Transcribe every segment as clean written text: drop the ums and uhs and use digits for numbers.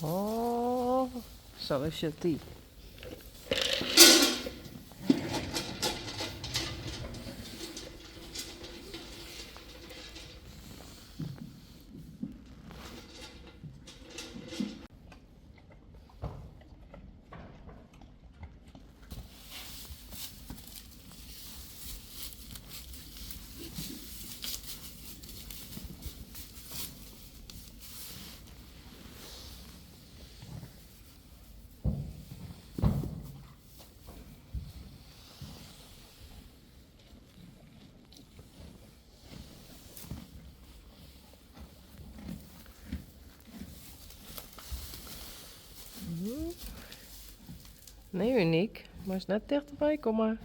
Oh, zo is je die. Nee, Uniek. Maar is net dichterbij, kom maar.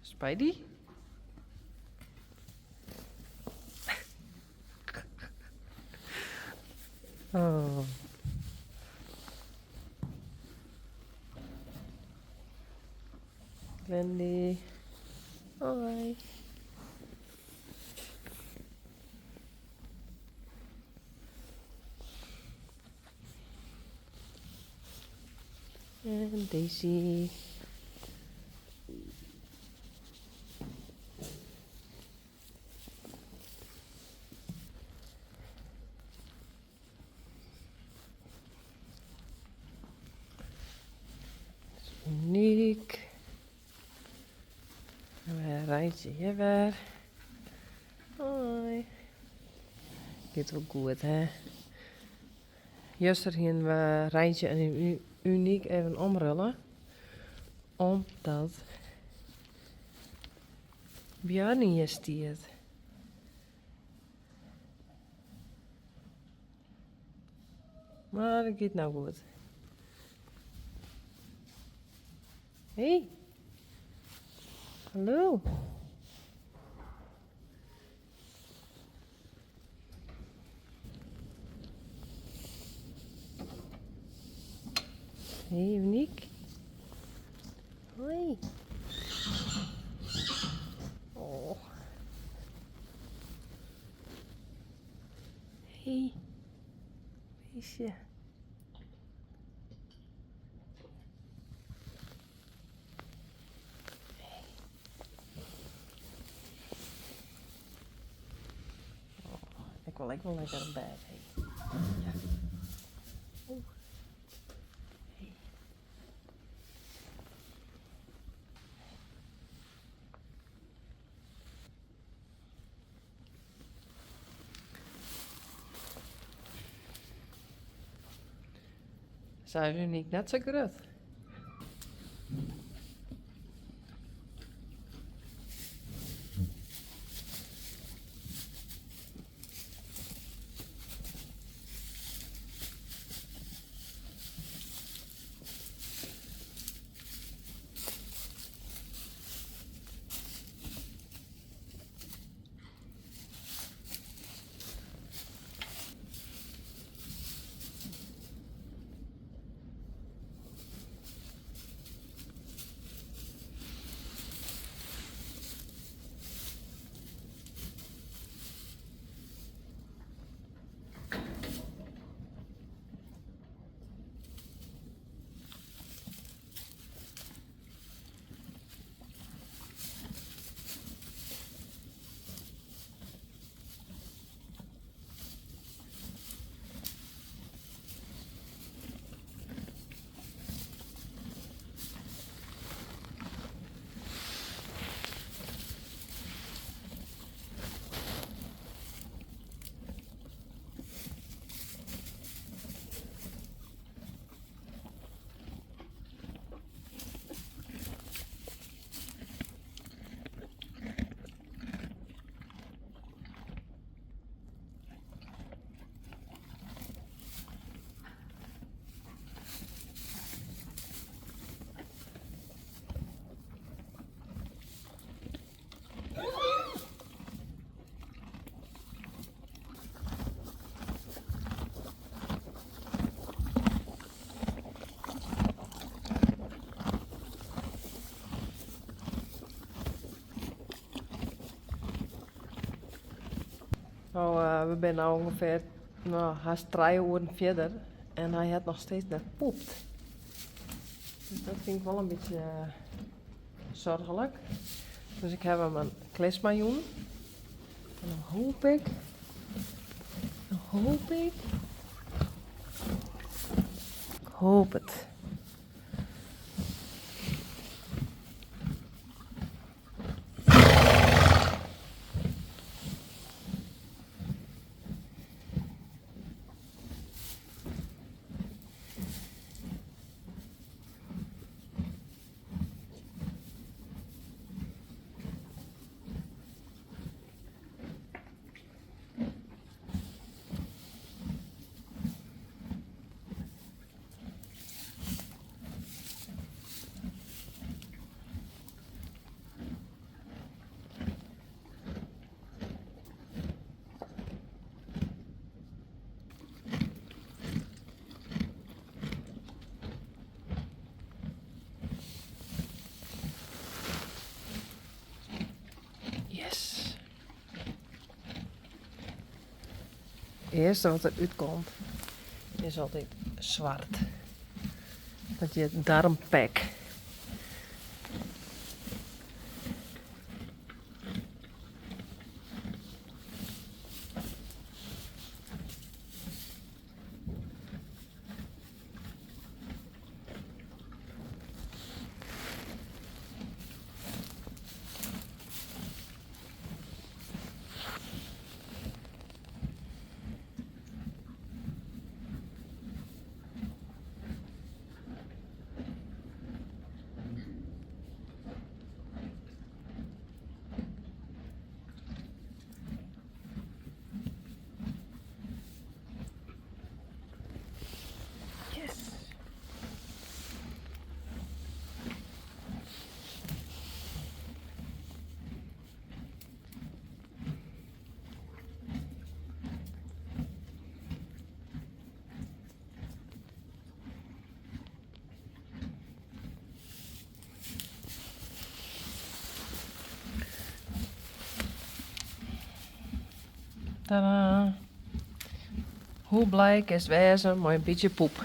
Spidey? Oh. Wendy. Hoi. En Daisy. Uniek. En Rijntje hier weer. Hoi. Gaat wel goed, hè? Juster gingen we Rijntje en Uniek even omrullen. Omdat Björn hier stiert. Maar dat gaat nou goed. Hey. Hallo. Hey, Uniek. Hoi. Oh. Hey. Meisje. Ik wil lekker een bed. Hey. Ja. Oeh. Hey. Zijn Uniek net zo groot? zijn nu ongeveer haast 3 uur verder en hij had nog steeds net poept. Dus dat vind ik wel een beetje zorgelijk. Dus ik heb hem een klismajoen. En dan hoop ik. Ik hoop het. Yes. Het eerste wat er uitkomt is altijd zwart. Dat je darmpek. Tadaa. Hoe blij ik is wezen met een beetje poep.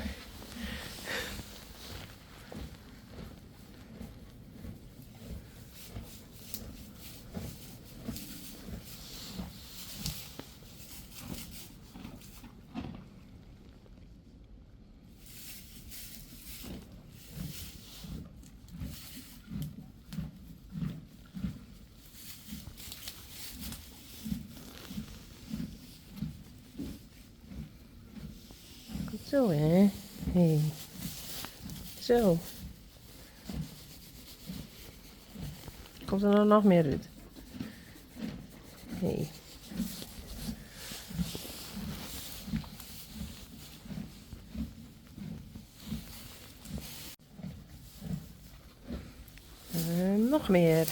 Zo hè. Hey. Zo. Komt er nou nog meer uit? Hey. Nog meer.